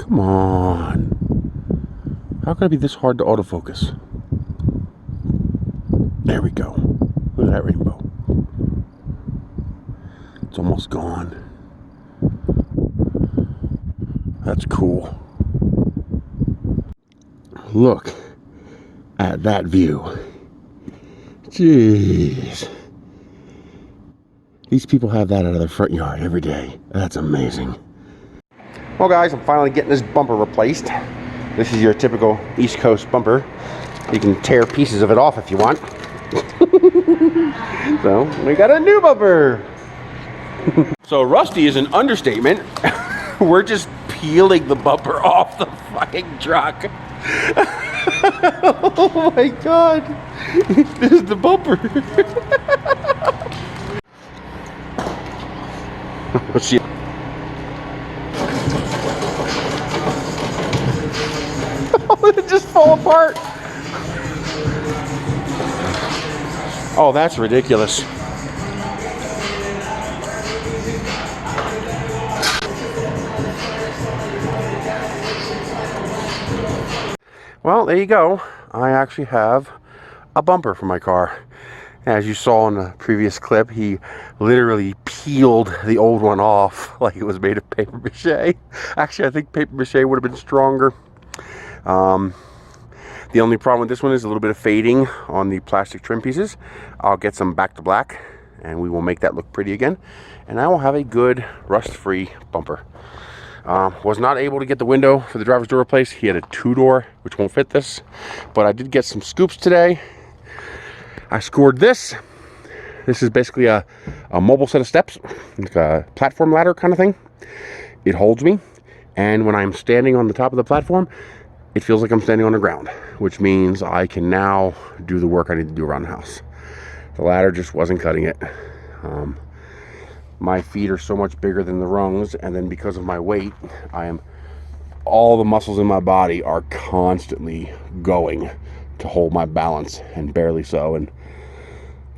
Come on. How could it be this hard to autofocus? There we go. Look at that rainbow. It's almost gone. That's cool. Look at that view. Jeez. These people have that out of their front yard every day. That's amazing. Well guys, I'm finally getting this bumper replaced. This is your typical East Coast bumper. You can tear pieces of it off if you want. So, we got a new bumper. So rusty is an understatement. We're just peeling the bumper off the fucking truck. Oh my god. This is the bumper. Let's see. Oh, it just fall apart. Oh, that's ridiculous. Well, there you go. I actually have a bumper for my car. As you saw in the previous clip, he literally peeled the old one off like it was made of paper mache. Actually, I think paper mache would have been stronger. The only problem with this one is a little bit of fading on the plastic trim pieces. I'll get some back to black and we will make that look pretty again. And I will have a good rust-free bumper. Was not able to get the window for the driver's door replaced. He had a 2-door, which won't fit this. But I did get some scoops today. I scored this. This is basically a mobile set of steps, like a platform ladder kind of thing. It holds me. And when I'm standing on the top of the platform, it feels like I'm standing on the ground, which means I can now do the work I need to do around the house. The ladder just wasn't cutting it. My feet are so much bigger than the rungs, and then because of my weight, all the muscles in my body are constantly going to hold my balance, and barely so. And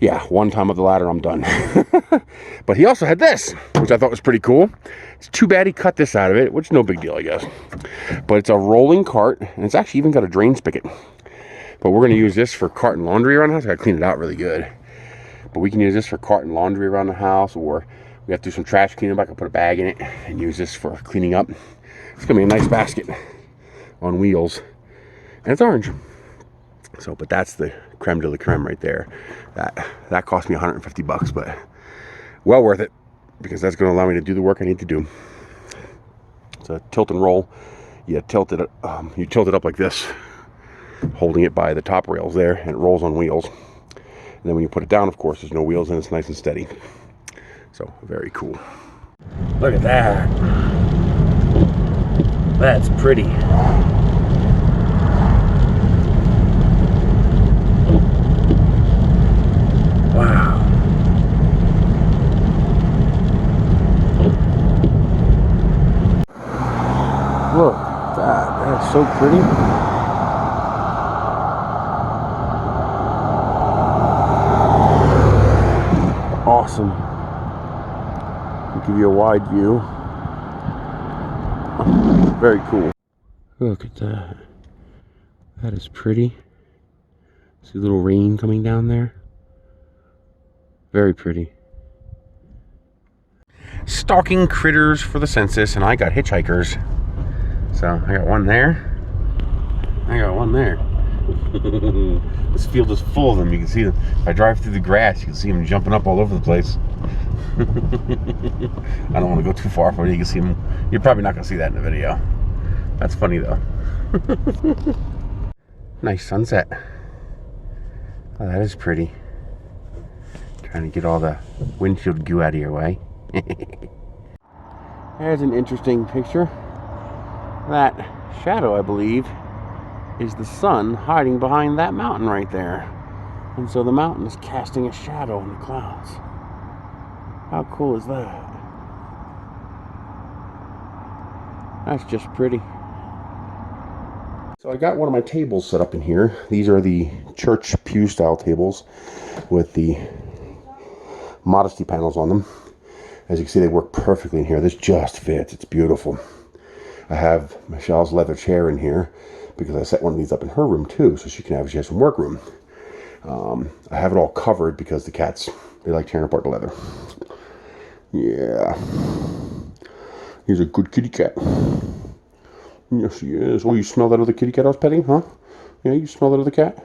yeah, one time up the ladder, I'm done. But he also had this, which I thought was pretty cool. It's too bad he cut this out of it, which is no big deal, I guess. But it's a rolling cart, and it's actually even got a drain spigot. But we're going to use this for cart and laundry around the house. I got to clean it out really good. But we can use this for cart and laundry around the house, or we have to do some trash cleanup. I can put a bag in it and use this for cleaning up. It's going to be a nice basket on wheels. And it's orange. So, but that's the creme de la creme right there. That cost me 150 bucks, but well worth it, because that's going to allow me to do the work I need to do. It's a tilt and roll. You tilt it up like this, holding it by the top rails there, and it rolls on wheels. And then when you put it down, of course, there's no wheels and it's nice and steady. So, very cool. Look at that. That's pretty. Wow. Look at that. That's so pretty. Awesome. I'll give you a wide view. Very cool. Look at that. That is pretty. See a little rain coming down there. Very pretty. Stalking critters for the census, and I got hitchhikers. So I got one there. I got one there. This field is full of them. You can see them. If I drive through the grass, you can see them jumping up all over the place. I don't want to go too far for you. You can see them. You're probably not going to see that in the video. That's funny though. Nice sunset. Oh, that is pretty. Trying to get all the windshield goo out of your way. There's an interesting picture. That shadow, I believe, is the sun hiding behind that mountain right there. And so the mountain is casting a shadow in the clouds. How cool is that? That's just pretty. So I got one of my tables set up in here. These are the church pew style tables with the modesty panels on them. As you can see, they work perfectly in here. This just fits. It's beautiful. I have Michelle's leather chair in here because I set one of these up in her room too, so she has some work room. I have it all covered because the cats, they like tearing apart the leather. Yeah. He's a good kitty cat. Yes, he is. Oh, you smell that other kitty cat I was petting, huh? Yeah, you smell that other cat?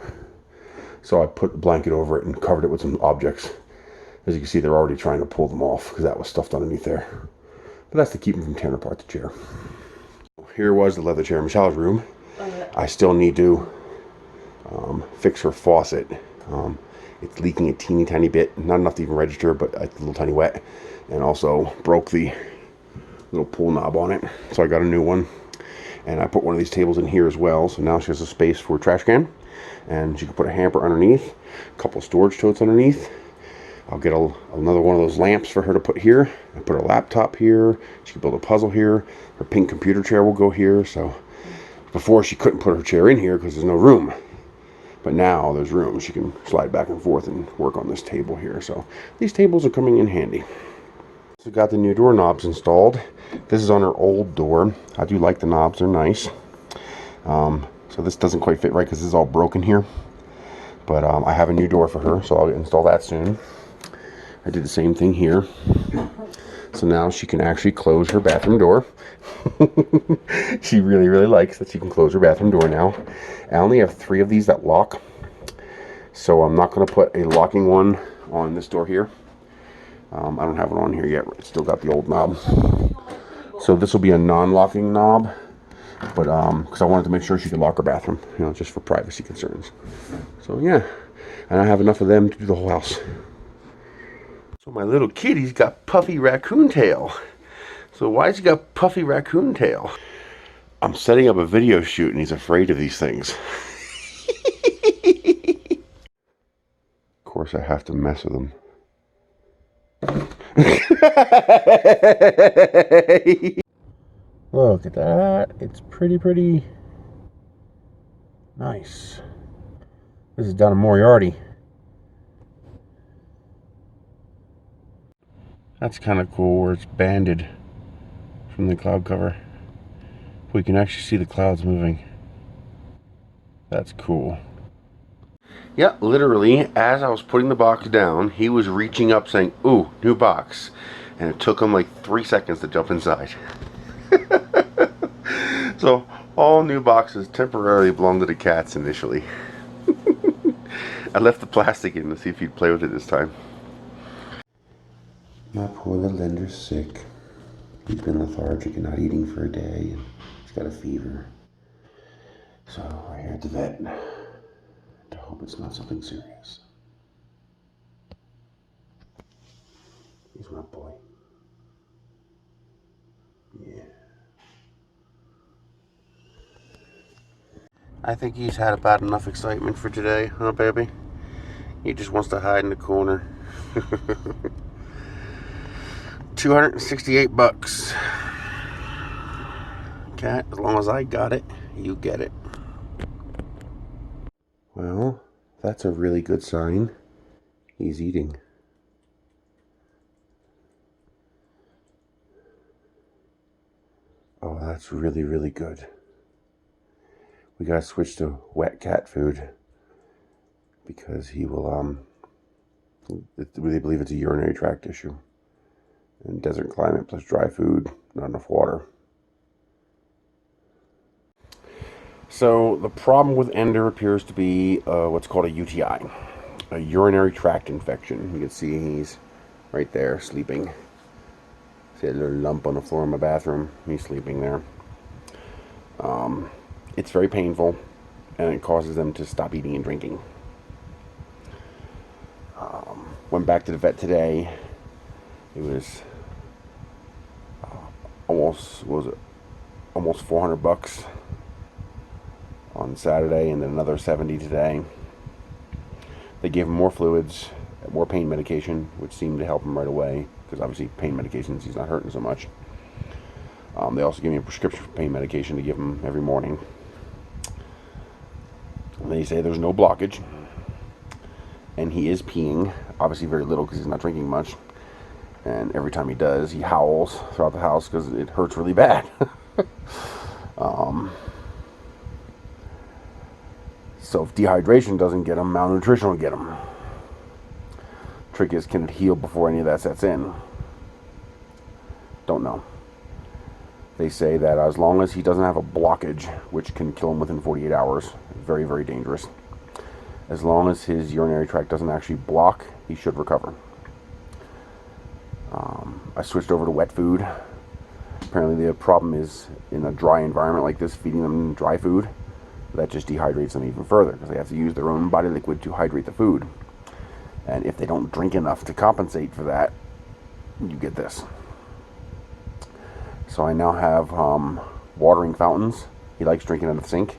So I put a blanket over it and covered it with some objects. As you can see, they're already trying to pull them off because that was stuffed underneath there. But that's to keep them from tearing apart the chair. Here was the leather chair in Michelle's room. I still need to fix her faucet. It's leaking a teeny tiny bit, not enough to even register, but a little tiny wet. And also broke the little pull knob on it. So I got a new one. And I put one of these tables in here as well. So now she has a space for a trash can. And she can put a hamper underneath, a couple of storage totes underneath. I'll get another one of those lamps for her to put here. I put her laptop here. She can build a puzzle here. Her pink computer chair will go here. So before she couldn't put her chair in here because there's no room. But now there's room. She can slide back and forth and work on this table here. So these tables are coming in handy. So got the new door knobs installed. This is on her old door. I do like the knobs. They're nice. So this doesn't quite fit right because this is all broken here. But I have a new door for her, so I'll install that soon. I did the same thing here. So now she can actually close her bathroom door. She really, really likes that she can close her bathroom door now. I only have 3 of these that lock. So I'm not going to put a locking one on this door here. I don't have it on here yet. It's still got the old knob. So this will be a non-locking knob. But because I wanted to make sure she could lock her bathroom, you know, just for privacy concerns. So yeah, and I have enough of them to do the whole house. So my little kitty's got puffy raccoon tail. So why's he got puffy raccoon tail? I'm setting up a video shoot and he's afraid of these things. Of course I have to mess with him. Look at that. It's pretty nice. This is down in Moriarty. That's kind of cool where it's banded from the cloud cover. We can actually see the clouds moving. That's cool. Yeah, literally, as I was putting the box down, he was reaching up saying, "Ooh, new box." And it took him like 3 seconds to jump inside. So, all new boxes temporarily belong to the cats initially. I left the plastic in to see if he'd play with it this time. My poor little Ender's sick. He's been lethargic and not eating for a day. And he's got a fever. So, we're here at the vet to hope it's not something serious. He's my boy. Yeah. I think he's had about enough excitement for today, huh, baby? He just wants to hide in the corner. $268. Cat, as long as I got it, you get it. Well, that's a really good sign. He's eating. Oh, that's really, really good. We gotta switch to wet cat food because he will, they believe it's a urinary tract issue. And desert climate plus dry food, not enough water. So the problem with Ender appears to be what's called a UTI, a urinary tract infection. You can see he's right there sleeping. See a little lump on the floor in my bathroom. He's sleeping there. It's very painful, and it causes them to stop eating and drinking. Went back to the vet today. It was almost $400 on Saturday, and then another 70 today. They gave him more fluids, more pain medication, which seemed to help him right away, because obviously pain medications, he's not hurting so much. They also gave me a prescription for pain medication to give him every morning. And they say there's no blockage, and he is peeing, obviously very little because he's not drinking much. And every time he does, he howls throughout the house because it hurts really bad. Um, so if dehydration doesn't get him, malnutrition will get him. Trick is, can it heal before any of that sets in? Don't know. They say that as long as he doesn't have a blockage, which can kill him within 48 hours, very, very dangerous. As long as his urinary tract doesn't actually block, he should recover. I switched over to wet food. Apparently the problem is in a dry environment like this, feeding them dry food, that just dehydrates them even further because they have to use their own body liquid to hydrate the food. And if they don't drink enough to compensate for that, you get this. So I now have watering fountains. He likes drinking out of the sink.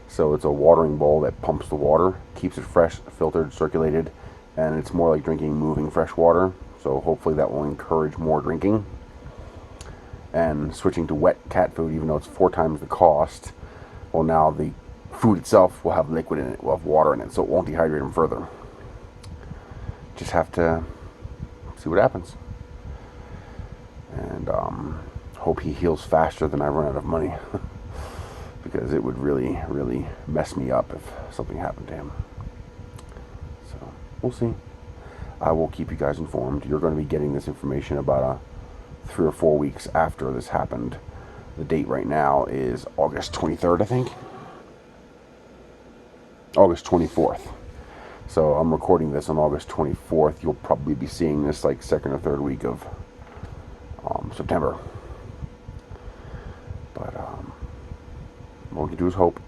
So it's a watering bowl that pumps the water, keeps it fresh, filtered, circulated, and it's more like drinking moving fresh water. So hopefully that will encourage more drinking. And switching to wet cat food, even though it's 4 times the cost, well, now the food itself will have liquid in it, will have water in it, so it won't dehydrate him further. Just have to see what happens. And hope he heals faster than I run out of money. Because it would really, really mess me up if something happened to him. So, we'll see. I will keep you guys informed. You're going to be getting this information about 3 or 4 weeks after this happened. The date right now is August 23rd, I think. August 24th. So I'm recording this on August 24th. You'll probably be seeing this like 2nd or 3rd week of September. But all we can do is hope.